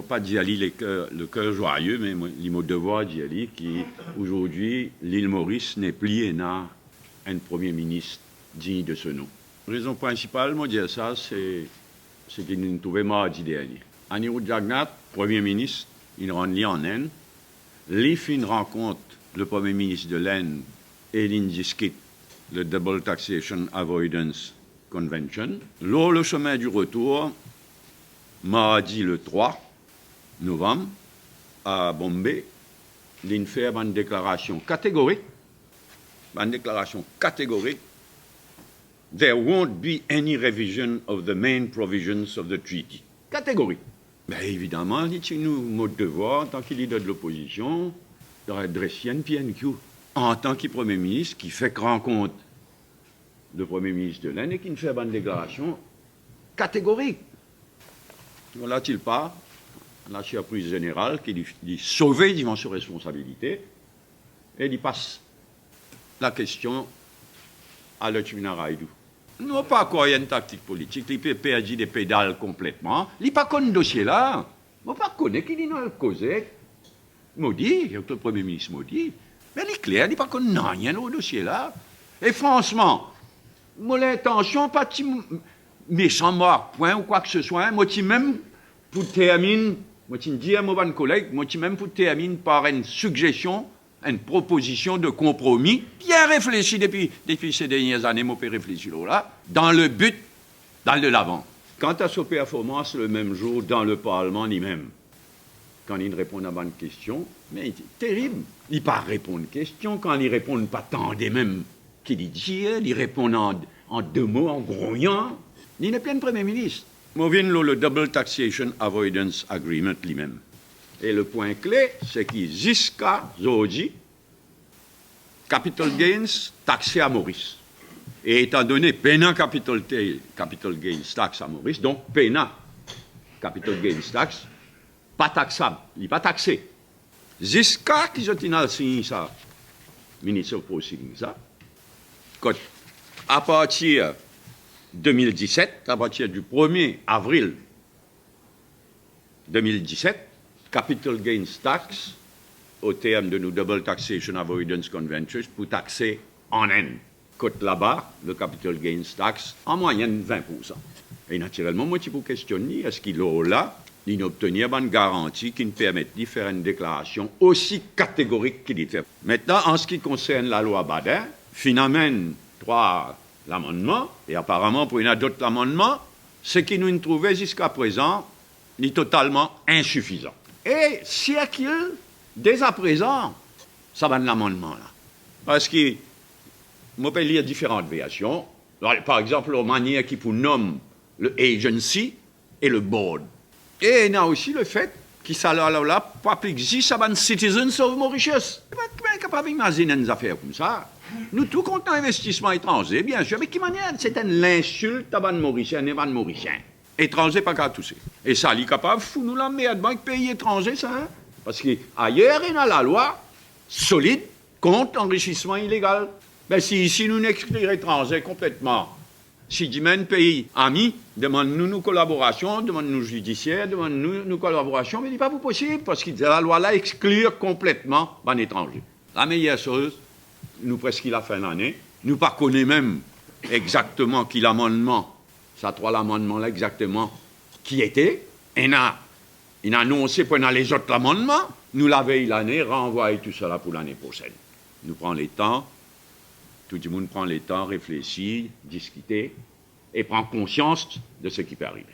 pas d'y aller le cœur joyeux, mais il m'a devoir d'y aller qu'aujourd'hui, l'île Maurice n'est plus un premier ministre digne de ce nom. La raison principale, moi, dire ça, c'est qu'il nous trouvait mardi dernier. Anirudh Jagannath, premier ministre, il rentre en Inde. Il fait une rencontre, le premier ministre de l'Inde, et l'Indiskit, le Double Taxation Avoidance Convention. Lors le chemin du retour, mardi le 3 novembre, à Bombay, il fait une déclaration catégorique. There won't be any revision of the main provisions of the treaty. Catégorique. Mais évidemment, c'est notre devoir, en tant que leader de l'opposition, de redresser un PNQ. En tant que Premier ministre, qui fait rencontre le Premier ministre de l'Inde et qui nous fait une déclaration catégorique. Voilà-t-il pas la surprise générale qui dit sauver devant ses responsabilités et il passe la question à Lachmana Raidu. Non pas quoi, il y a une tactique politique, il peut perdre des pédales complètement, il n'y a pas qu'un dossier là, il ne pas connaître qu'il y a une cause. Maudit, le Premier ministre maudit, mais il est clair, il n'y a pas qu'on rien au dossier là. Et franchement, moi l'intention, pas de méchant mort, point ou quoi que ce soit, moi même pour terminer, moi je dis à mon collègue, moi même pour terminer par une suggestion, une proposition de compromis, bien réfléchi depuis ces dernières années, moi, j'ai réfléchi là, dans le but d'aller de l'avant. Quant à sa performance, le même jour, dans le Parlement lui-même, quand il répond à une question, mais c'est terrible. Il ne pas répondre à une question, quand il répond pas tant des mêmes qu'il dit, il répond en deux mots, en grognant. Il n'est plein de Premier ministre. Moi, viens le Double Taxation Avoidance Agreement lui-même. Et le point clé, c'est qu'il jusqu'à aujourd'hui, capital gains taxé à Maurice. Et étant donné payant capital gains tax à Maurice, donc payant capital gains tax, pas taxable, il n'est pas taxé. Jusqu'à qu'ils ont signé ça, ministre Proceeding, ça, à partir de 2017, à partir du 1er avril 2017, capital gains tax, au terme de nos Double Taxation Avoidance Conventions, pour taxer en Inde. Côte là-bas, le capital gains tax, en moyenne 20%. Et naturellement, moi, je peux questionner, est-ce qu'il a là, il obtenir une garantie qui nous permette de faire une déclaration aussi catégorique qu'il dit. Maintenant, en ce qui concerne la loi Badin, finalement, 3 l'amendement, et apparemment, pour une d'autres amendements, ce qui nous trouvait jusqu'à présent, est totalement insuffisant. Et circule dès à présent, ça va de l'amendement-là. Parce que, je peux lire différentes versions. Par exemple, la manière qui nomme le agency et le board. Et il y a aussi le fait que ça là, pas existe à un citizens of Mauritius. On n'est pas capable d'imaginer une affaire comme ça. Nous, tout compte investissement étranger, bien sûr, mais qui manière, c'est l'insulte à un Mauricien et un Mauricien. Étranger, pas qu'à tousser. Et ça, il est capable de foutre nous la merde dans le pays étranger, ça. Hein? Parce qu'ailleurs, il y a la loi solide contre enrichissement illégal. Ben, si nous n'excluons étranger complètement, si demain pays ami demande-nous nos collaborations, demande-nous judiciaire, demande-nous nos collaborations, mais il n'est pas possible, parce que la loi là exclut complètement un étranger. La meilleure chose, nous presque la fin de l'année, nous ne connaissons même exactement qui l'amendement, ça trois l'amendement là exactement, qui était, il a annoncé pendant les autres amendements, nous la veille l'année, renvoyer tout cela pour l'année prochaine. Nous prenons les temps, tout le monde prend les temps, réfléchit, discuter, et prend conscience de ce qui peut arriver.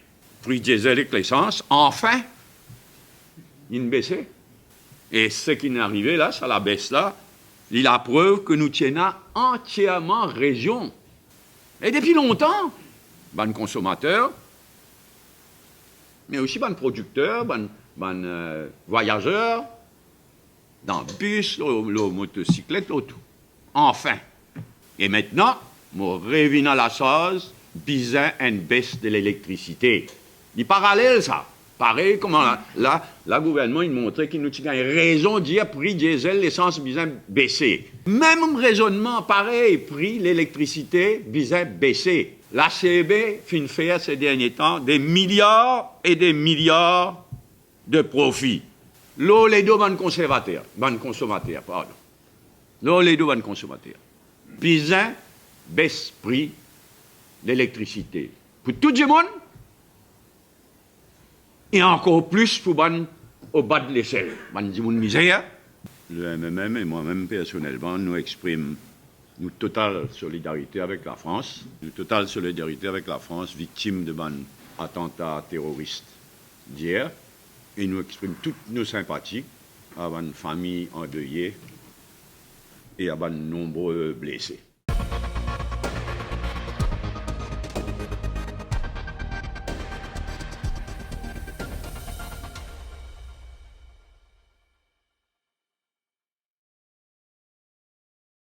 Prix diesel et l'essence, enfin, il baissait. Et ce qui est arrivé là, ça la baisse là, il a preuve que nous tenons entièrement région. Et depuis longtemps, ban consommateurs, mais aussi ban producteurs, ban voyageurs, dans le bus, le motocyclette, tout. Enfin. Et maintenant, nous revenons à la chose, bizarre une baisse de l'électricité. Il est parallèle, ça. Pareil, comment là, le gouvernement, il montrait qu'il nous a raison de dire prix diesel, l'essence bizarre baissé. Même raisonnement, pareil, prix l'électricité bizarre baissé. La CEB fait faire ces derniers temps des milliards et des milliards de profit. L'eau, les deux ban consommateurs, pardon. L'eau, les deux ban consommateurs. Puis un baisse prix d'électricité pour tout le monde et encore plus pour ban au bas de l'échelle. Ban du monde misère. Le MMM et moi-même personnellement, nous exprimons une totale solidarité avec la France, victime de ban attentat terroriste d'hier, et nous exprimons toutes nos sympathies à une famille endeuillée et à de nombreux blessés.